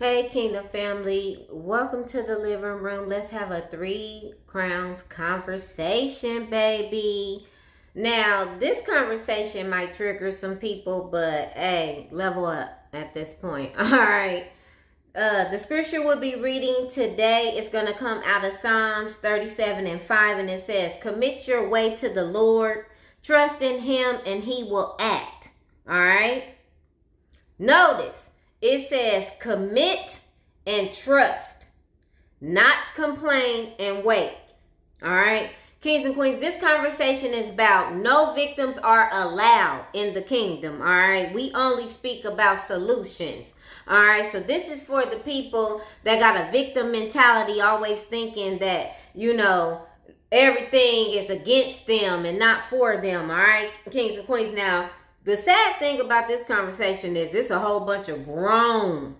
Hey, Kingdom family, welcome to the living room. Let's have a three crowns conversation, baby. Now, this conversation might trigger some people, but hey, level up at this point. All right. The scripture we'll be reading today is going to come out of Psalms 37 and 5, and it says, "Commit your way to the Lord, trust in Him, and He will act." All right. Notice it says commit and trust, not complain and wait. All right. Kings and queens, this conversation is about no victims are allowed in the kingdom. All right. We only speak about solutions. All right. So this is for the people that got a victim mentality, always thinking that, everything is against them and not for them. All right. Kings and queens, now, the sad thing about this conversation is it's a whole bunch of grown,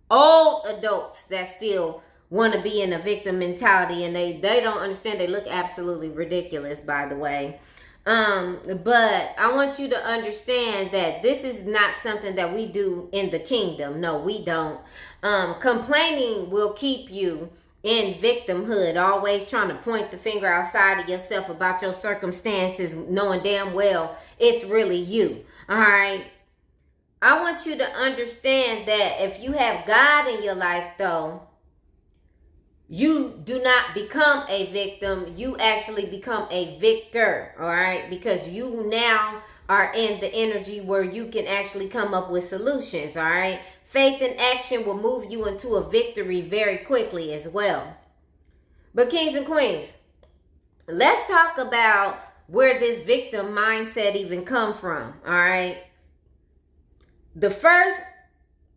old adults that still want to be in a victim mentality, and they don't understand. They look absolutely ridiculous, by the way. But I want you to understand that this is not something that we do in the kingdom. No, we don't. Complaining will keep you in victimhood, always trying to point the finger outside of yourself about your circumstances, knowing damn well it's really you. All right. I want you to understand that if you have God in your life, though, you do not become a victim. You actually become a victor. All right. Because you now are in the energy where you can actually come up with solutions. All right. Faith and action will move you into a victory very quickly as well. But kings and queens, let's talk about where this victim mindset even come from, all right? The first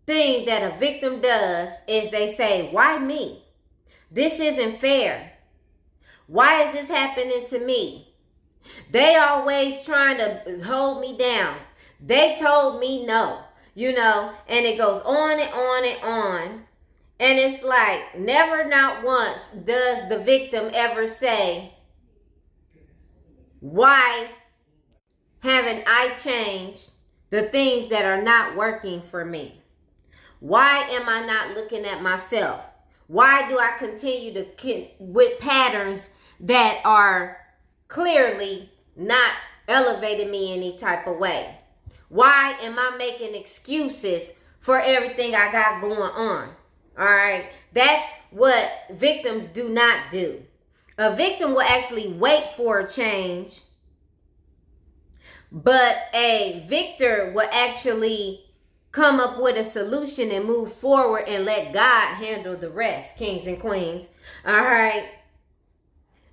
thing that a victim does is they say, why me? This isn't fair. Why is this happening to me? They always trying to hold me down. They told me no. And it goes on and on and on. And it's like, never, not once does the victim ever say, why haven't I changed the things that are not working for me? Why am I not looking at myself? Why do I continue with patterns that are clearly not elevating me any type of way? Why am I making excuses for everything I got going on? All right. That's what victims do not do. A victim will actually wait for a change, but a victor will actually come up with a solution and move forward and let God handle the rest, kings and queens. All right.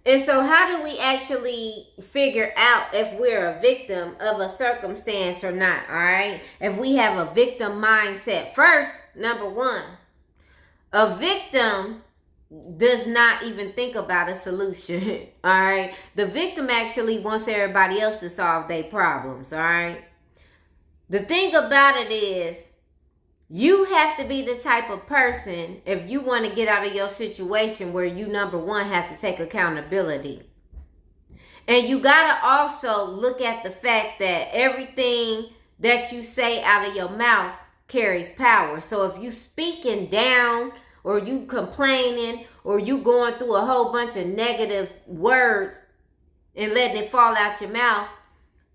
And so how do we actually figure out if we're a victim of a circumstance or not, all right? If we have a victim mindset. First, number one, a victim does not even think about a solution, all right? The victim actually wants everybody else to solve their problems, all right? The thing about it is, you have to be the type of person, if you want to get out of your situation, where you, number one, have to take accountability. And you got to also look at the fact that everything that you say out of your mouth carries power. So if you speaking down, or you complaining, or you going through a whole bunch of negative words and letting it fall out your mouth,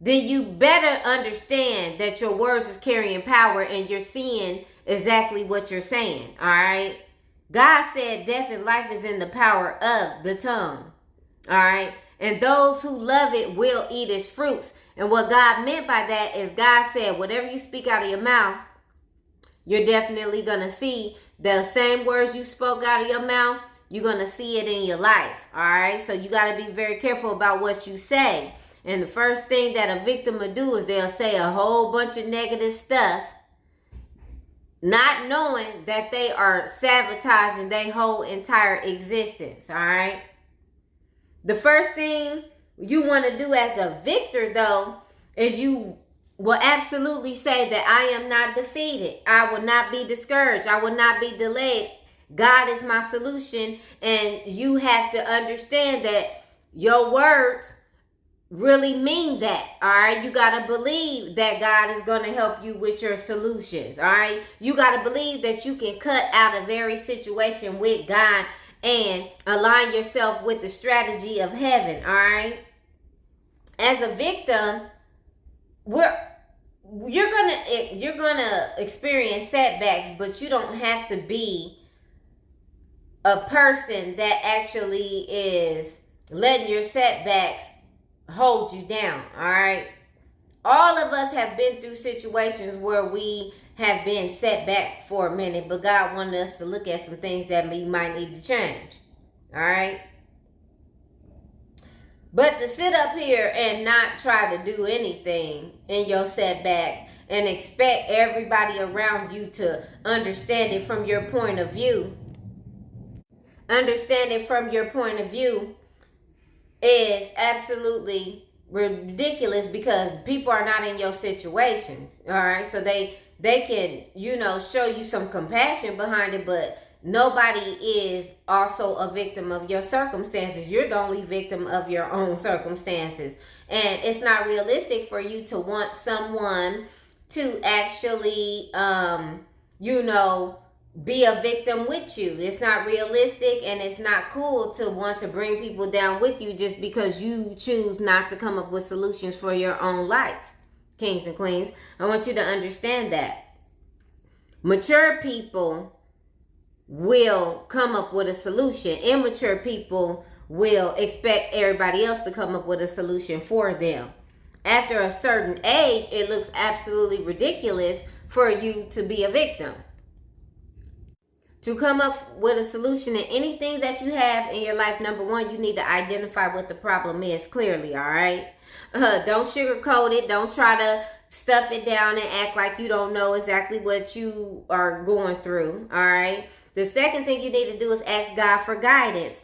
then you better understand that your words is carrying power and you're seeing exactly what you're saying, all right? God said death and life is in the power of the tongue, all right? And those who love it will eat its fruits. And what God meant by that is God said, whatever you speak out of your mouth, you're definitely going to see the same words you spoke out of your mouth. You're going to see it in your life, all right? So you got to be very careful about what you say. And the first thing that a victim will do is they'll say a whole bunch of negative stuff, not knowing that they are sabotaging their whole entire existence, all right? The first thing you want to do as a victor, though, is you will absolutely say that I am not defeated. I will not be discouraged. I will not be delayed. God is my solution. And you have to understand that your words really mean that. All right, you got to believe that God is going to help you with your solutions. All right, you got to believe that you can cut out a very situation with God and align yourself with the strategy of heaven. All right, as a victim, you're gonna experience setbacks, but you don't have to be a person that actually is letting your setbacks hold you down. All right, all of us have been through situations where we have been set back for a minute, but God wanted us to look at some things that we might need to change. All right, but to sit up here and not try to do anything in your setback and expect everybody around you to understand it from your point of view, is absolutely ridiculous, because people are not in your situations. All right, so they can show you some compassion behind it, but nobody is also a victim of your circumstances. You're the only victim of your own circumstances, and it's not realistic for you to want someone to actually be a victim with you. It's not realistic, and it's not cool to want to bring people down with you just because you choose not to come up with solutions for your own life. Kings and queens, I want you to understand that mature people will come up with a solution. Immature people will expect everybody else to come up with a solution for them. After a certain age, it looks absolutely ridiculous for you to be a victim. To come up with a solution to anything that you have in your life, number one, you need to identify what the problem is clearly, all right? Don't sugarcoat it. Don't try to stuff it down and act like you don't know exactly what you are going through, all right? The second thing you need to do is ask God for guidance.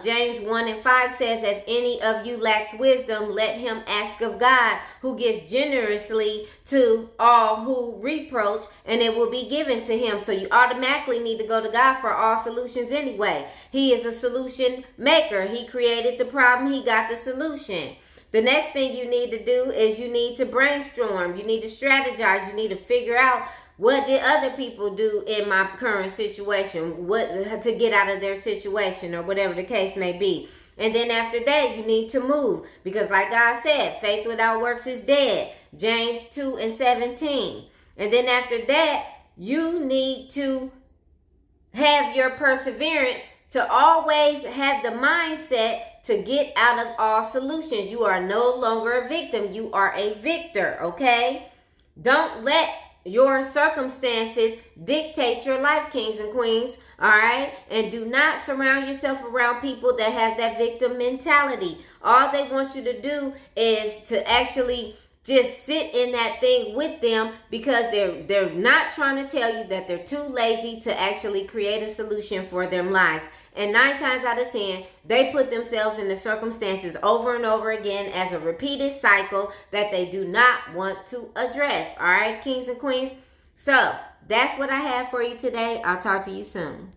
James 1:5 says, if any of you lacks wisdom, let him ask of God, who gives generously to all who reproach, and it will be given to him. So you automatically need to go to God for all solutions anyway. He is a solution maker. He created the problem. He got the solution. The next thing you need to do is you need to brainstorm. You need to strategize. You need to figure out, what did other people do in my current situation? What to get out of their situation, or whatever the case may be. And then after that, you need to move, because like God said, faith without works is dead. James 2:17. And then after that, you need to have your perseverance to always have the mindset to get out of all solutions. You are no longer a victim. You are a victor, okay? Don't let your circumstances dictate your life, kings and queens, all right? And do not surround yourself around people that have that victim mentality. All they want you to do is to actually just sit in that thing with them, because they're not trying to tell you that they're too lazy to actually create a solution for their lives. And 9 times out of 10, they put themselves in the circumstances over and over again as a repeated cycle that they do not want to address. All right, kings and queens? So that's what I have for you today. I'll talk to you soon.